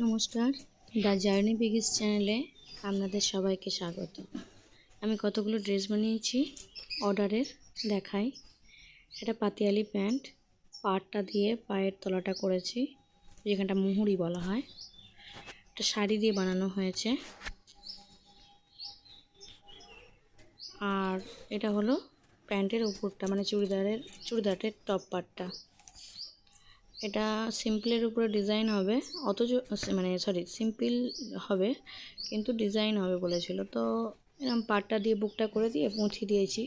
নমস্কার, the journey বিগিস চ্যানেলে আপনাদের সবাইকে স্বাগত। আমি কতগুলো ড্রেস বানিয়েছি অর্ডারের, দেখাই। এটা পাতিয়ালি প্যান্ট, পাড়টা দিয়ে পায়ের তলাটা করেছি, যেখানটা মুহুরি বলা হয়। এটা শাড়ি দিয়ে বানানো হয়েছে। আর এটা হলো প্যান্টের উপরটা, মানে চুড়িদারের টপ পার্টটা। এটা সিম্পলের উপরে ডিজাইন হবে, সিম্পল হবে কিন্তু ডিজাইন হবে বলেছিল। তো এরকম পাটটা দিয়ে বুকটা করে দিয়ে মুছি দিয়েছি।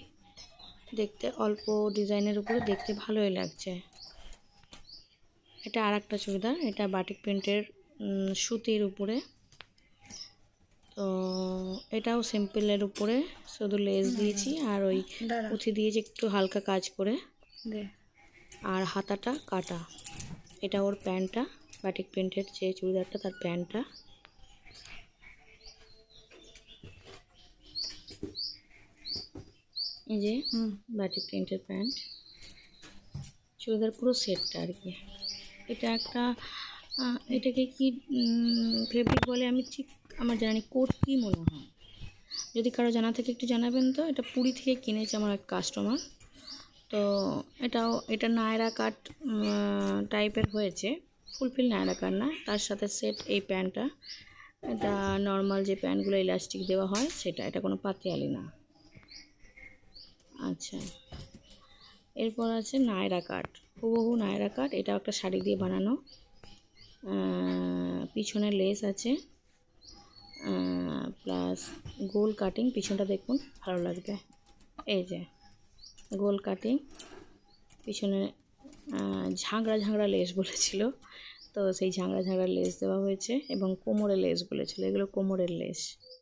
দেখতে অল্প ডিজাইনের উপরে দেখতে ভালোই লাগছে। এটা আর একটা চুড়িদার, এটা বাটিক প্রিন্টের সুতির উপরে। তো এটাও সিম্পলের উপরে, শুধু লেস দিয়েছি আর ওই মুছি দিয়েছি একটু হালকা কাজ করে, আর হাতাটা কাটা। এটা ওর প্যান্টটা, বাটিক প্রিন্টের যে চুড়িদারটা তার প্যান্টটা। এই যে বাটিক প্রিন্টের প্যান্ট, চুড়িদার পুরো সেটটা আর কি। এটা একটা এটাকে কি ফেব্রিক বলে আমি ঠিক আমার জানি, কোট কি মনে হয়। যদি কারো জানা থাকে একটু জানাবেন। তো এটা পুরী থেকে কিনেছে আমার এক কাস্টমার। তো এটা নায়রা কাট টাইপের হয়েছে, ফুলফিল নায়রা কাট না, তার সাথে সেট এই প্যান্টটা। এটা নর্মাল যে প্যান্টগুলো ইলাস্টিক দেওয়া হয় সেটা, এটা কোনো পাতিয়ালি না। আচ্ছা, এরপর আছে নায়রা কাট, হুবহু নায়রা কাট। এটা একটা শাড়ি দিয়ে বানানো, পিছনে লেস আছে, প্লাস গোল কাটিং। পিছনটা দেখুন, ভালো লাগবে। এই যে গোল কাটিং, পিছনে ঝাঁকড়া ঝাঁকড়া লেস বলেছিল, তো সেই ঝাঁকড়া ঝাঁকড়া লেস দেওয়া হয়েছে, এবং কোমরে লেস বলেছিল, এগুলো কোমরের লেস।